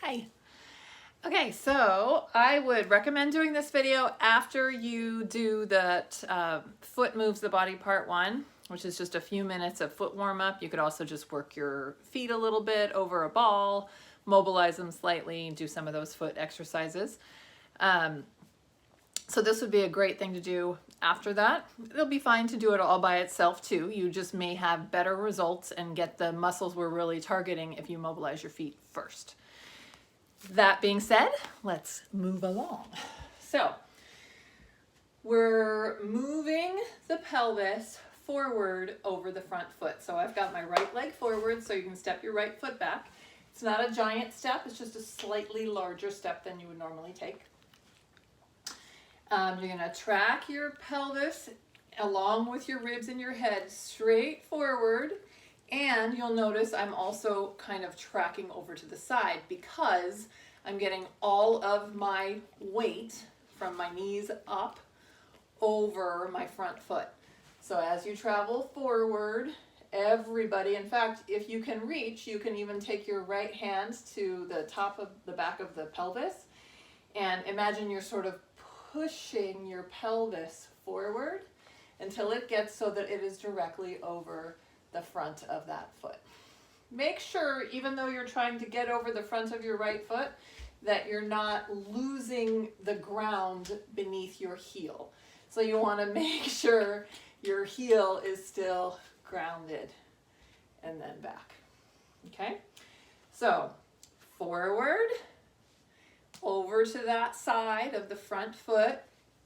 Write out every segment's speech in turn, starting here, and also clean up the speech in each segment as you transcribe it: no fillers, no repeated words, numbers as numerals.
Hi. Okay, so I would recommend doing this video after you do that foot moves the body part 1, which is just a few minutes of foot warm up. You could also just work your feet a little bit over a ball, mobilize them slightly, do some of those foot exercises. So this would be a great thing to do after that. It'll be fine to do it all by itself too. You just may have better results and get the muscles we're really targeting if you mobilize your feet first. That being said, let's move along. So we're moving the pelvis forward over the front foot. So I've got my right leg forward so you can step your right foot back. It's not a giant step, it's just a slightly larger step than you would normally take. You're going to track your pelvis along with your ribs and your head straight forward. And you'll notice I'm also kind of tracking over to the side because I'm getting all of my weight from my knees up over my front foot. So as you travel forward, everybody, in fact, if you can reach, you can even take your right hand to the top of the back of the pelvis and imagine you're sort of pushing your pelvis forward until it gets so that it is directly over the front of that foot. Make sure, even though you're trying to get over the front of your right foot, that you're not losing the ground beneath your heel. So you want to make sure your heel is still grounded and then back. Okay? So forward, over to that side of the front foot,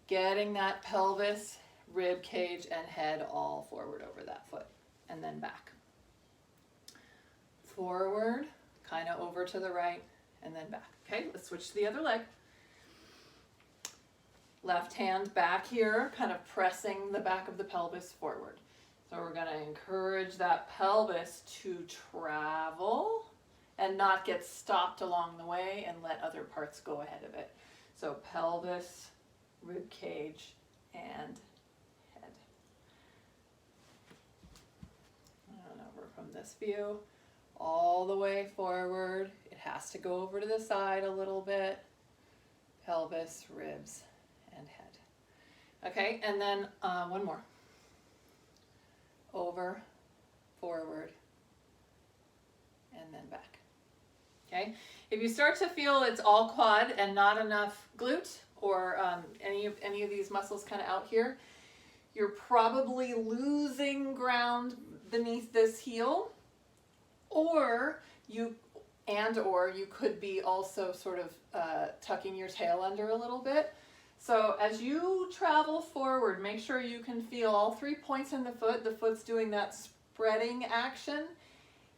getting that pelvis, rib cage, and head all forward over that foot. And then back. Forward, kind of over to the right, and then back. Okay, let's switch to the other leg. Left hand back here, kind of pressing the back of the pelvis forward. So we're going to encourage that pelvis to travel and not get stopped along the way and let other parts go ahead of it. So pelvis, rib cage, and from this view, all the way forward. It has to go over to the side a little bit. Pelvis, ribs, and head. Okay, and then one more. Over, forward, and then back. Okay, if you start to feel it's all quad and not enough glute or any of these muscles kind of out here, you're probably losing ground beneath this heel, or you could be also sort of tucking your tail under a little bit. So as you travel forward, make sure you can feel all 3 points in the foot. The foot's doing that spreading action,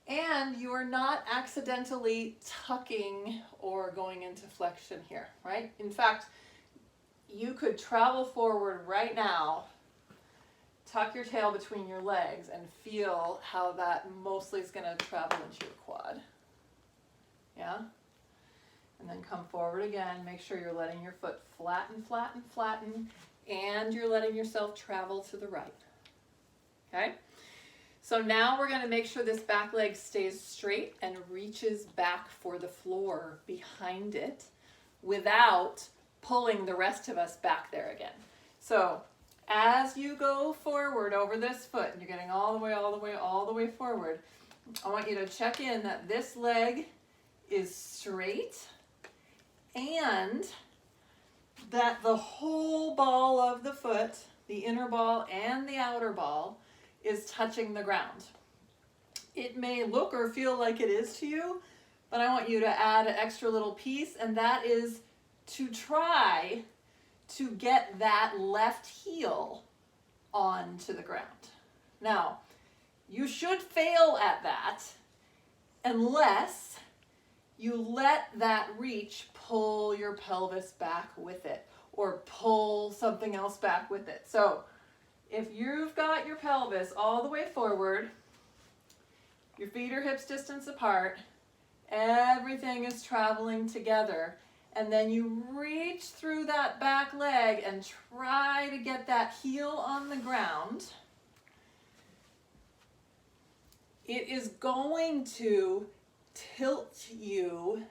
and you are not accidentally tucking or going into flexion here, right? In fact, you could travel forward right now, tuck your tail between your legs, and feel how that mostly is going to travel into your quad. Yeah? And then come forward again. Make sure you're letting your foot flatten, flatten, flatten, and you're letting yourself travel to the right. Okay? So now we're going to make sure this back leg stays straight and reaches back for the floor behind it without pulling the rest of us back there again. So as you go forward over this foot, and you're getting all the way forward, I want you to check in that this leg is straight and that the whole ball of the foot, the inner ball and the outer ball, is touching the ground. It may look or feel like it is to you, but I want you to add an extra little piece, and that is to try to get that left heel onto the ground. Now, you should fail at that unless you let that reach pull your pelvis back with it or pull something else back with it. So if you've got your pelvis all the way forward, your feet are hips distance apart, everything is traveling together, and then you reach through that back leg and try to get that heel on the ground, it is going to tilt you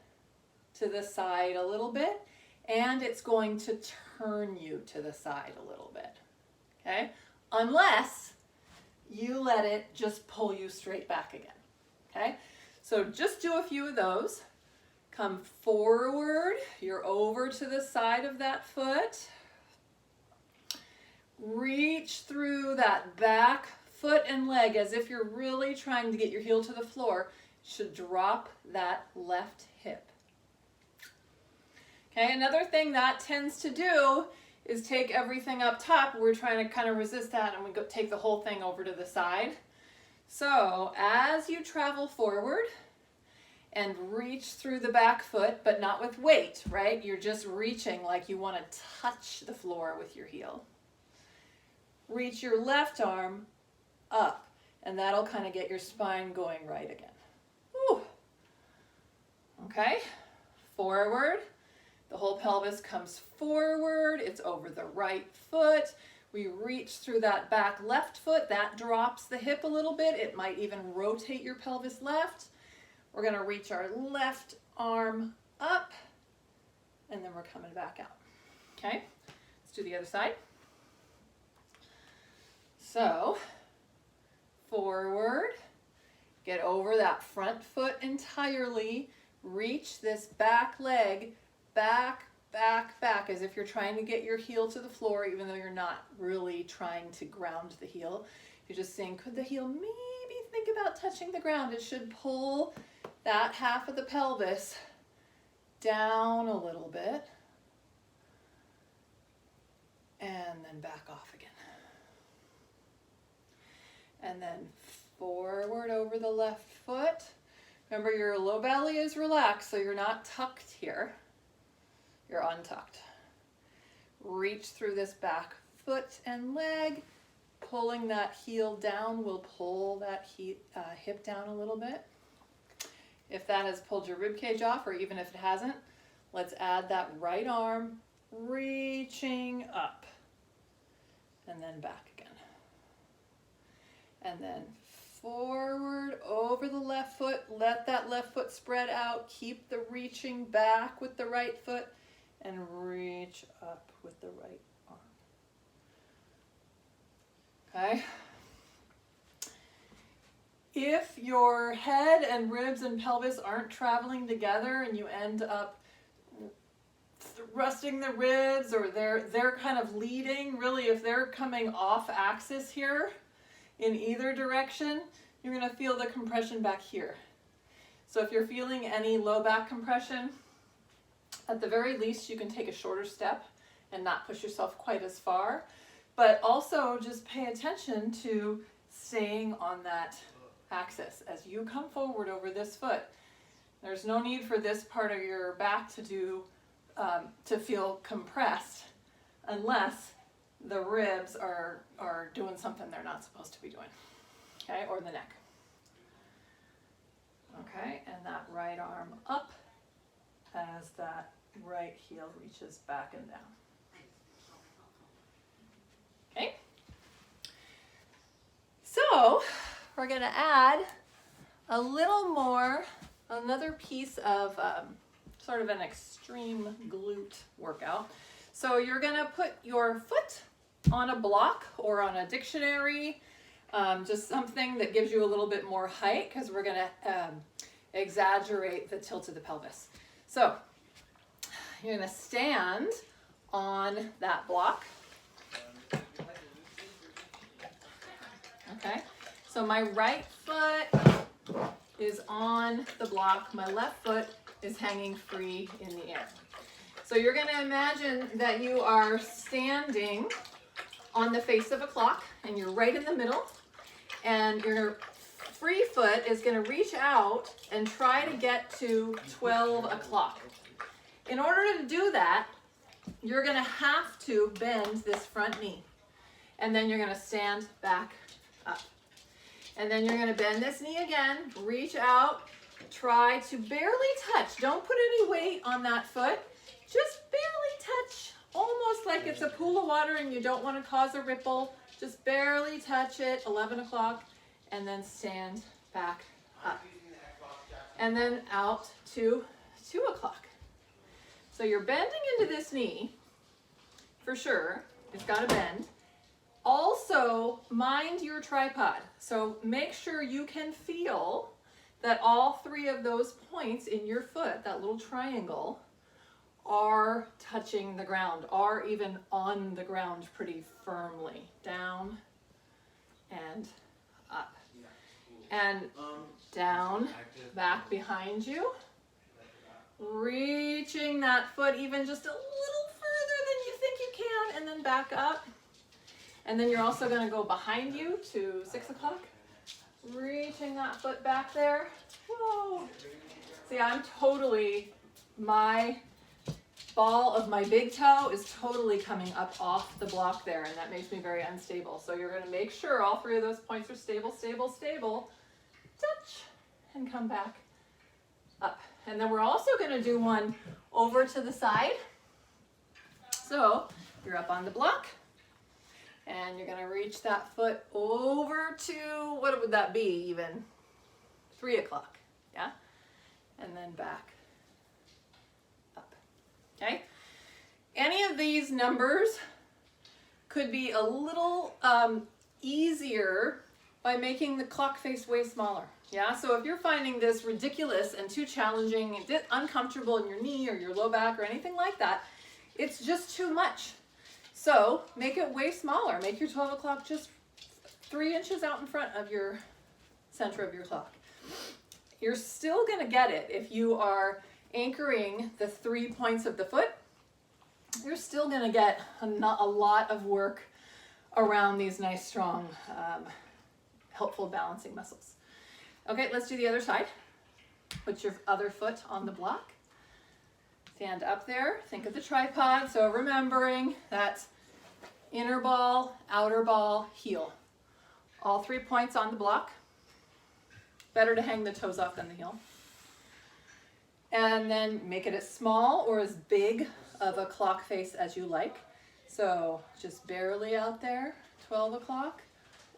to the side a little bit, and it's going to turn you to the side a little bit, okay? Unless you let it just pull you straight back again, okay? So just do a few of those. Come forward, you're over to the side of that foot. Reach through that back foot and leg as if you're really trying to get your heel to the floor. Should drop that left hip. Okay, another thing that tends to do is take everything up top. We're trying to kind of resist that, and we go take the whole thing over to the side. So as you travel forward and reach through the back foot, but not with weight, right? You're just reaching like you want to touch the floor with your heel. Reach your left arm up, and that'll kind of get your spine going right again. Whew. Okay, forward. The whole pelvis comes forward. It's over the right foot. We reach through that back left foot. That drops the hip a little bit. It might even rotate your pelvis left. We're going to reach our left arm up, and then we're coming back out. Okay, let's do the other side. So, forward, get over that front foot entirely, reach this back leg, back, back, back, as if you're trying to get your heel to the floor, even though you're not really trying to ground the heel. You're just saying, could the heel maybe think about touching the ground? It should pull that half of the pelvis down a little bit, and then back off again. And then forward over the left foot. Remember, your low belly is relaxed, so you're not tucked here. You're untucked. Reach through this back foot and leg. Pulling that heel down will pull that hip down a little bit. If that has pulled your rib cage off, or even if it hasn't, let's add that right arm reaching up and then back again. And then forward over the left foot. Let that left foot spread out. Keep the reaching back with the right foot, and reach up with the right arm. Okay? If your head and ribs and pelvis aren't traveling together and you end up thrusting the ribs, or they're kind of leading, really if they're coming off axis here in either direction, you're going to feel the compression back here. So if you're feeling any low back compression, at the very least you can take a shorter step and not push yourself quite as far, but also just pay attention to staying on that axis as you come forward over this foot. There's no need for this part of your back to feel compressed unless the ribs are doing something they're not supposed to be doing, okay, or the neck. Okay, and that right arm up as that right heel reaches back and down. Okay, so we're going to add a little more, another piece of sort of an extreme glute workout. So you're going to put your foot on a block or on a dictionary, just something that gives you a little bit more height, because we're going to exaggerate the tilt of the pelvis. So you're going to stand on that block. Okay, so my right foot is on the block, my left foot is hanging free in the air. So you're going to imagine that you are standing on the face of a clock, and you're right in the middle, and your free foot is going to reach out and try to get to 12 o'clock. In order to do that, you're going to have to bend this front knee, and then you're going to stand back up. And then you're going to bend this knee again, reach out, try to barely touch. Don't put any weight on that foot. Just barely touch, almost like it's a pool of water and you don't want to cause a ripple. Just barely touch it, 11 o'clock, and then stand back up. And then out to 2 o'clock. So you're bending into this knee, for sure. It's got to bend. Also, mind your tripod. So make sure you can feel that all three of those points in your foot, that little triangle, are touching the ground, are even on the ground pretty firmly. Down and up. And down, back behind you. Reaching that foot even just a little further than you think you can, and then back up. And then you're also going to go behind you to 6 o'clock. Reaching that foot back there. Whoa. See, I'm totally, my ball of my big toe is totally coming up off the block there, and that makes me very unstable. So you're going to make sure all three of those points are stable, stable, stable. Touch, and come back up. And then we're also going to do one over to the side. So you're up on the block, and you're going to reach that foot over to, what would that be even? 3 o'clock, yeah? And then back up, okay? Any of these numbers could be a little easier by making the clock face way smaller. Yeah, so if you're finding this ridiculous and too challenging, uncomfortable in your knee or your low back or anything like that, it's just too much. So make it way smaller. Make your 12 o'clock just 3 inches out in front of your center of your clock. You're still going to get it if you are anchoring the 3 points of the foot. You're still going to get a lot of work around these nice, strong, helpful balancing muscles. Okay, let's do the other side. Put your other foot on the block. Stand up there. Think of the tripod. So remembering that's inner ball, outer ball, heel. All 3 points on the block. Better to hang the toes off than the heel. And then make it as small or as big of a clock face as you like. So just barely out there, 12 o'clock.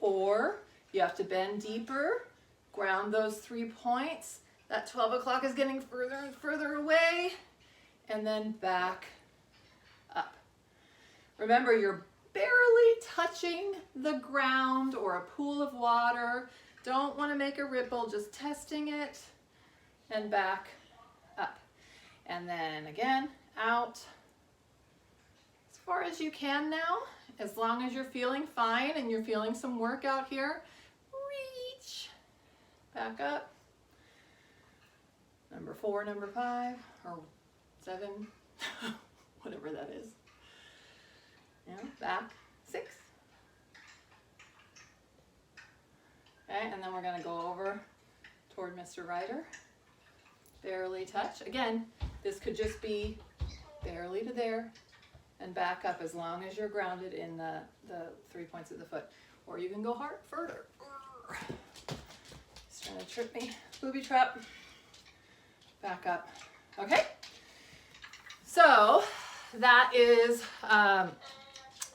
Or you have to bend deeper. Ground those 3 points. That 12 o'clock is getting further and further away. And then back up. Remember, you're barely touching the ground or a pool of water. Don't want to make a ripple, just testing it. And back up. And then again, out. As far as you can now, as long as you're feeling fine and you're feeling some workout here, reach. Back up. Number 4, number 5, or 7, whatever that is. Yeah, back 6. Okay, and then we're going to go over toward Mr. Ryder. Barely touch. Again, this could just be barely to there and back up as long as you're grounded in the 3 points of the foot. Or you can go hard further. Trying to trip me. Booby trap. Back up. Okay. So that is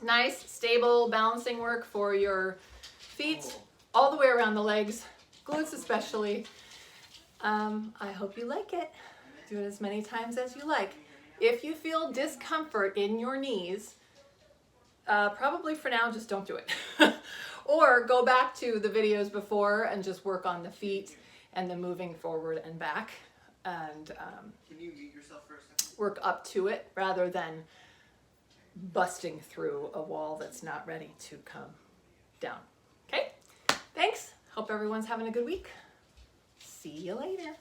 nice, stable balancing work for your feet, all the way around the legs, glutes especially. I hope you like it. Do it as many times as you like. If you feel discomfort in your knees, probably for now, just don't do it. Or go back to the videos before and just work on the feet and the moving forward and back, and Can you mute yourself for a second? Work up to it rather than busting through a wall that's not ready to come down. Okay, thanks. Hope everyone's having a good week. See you later.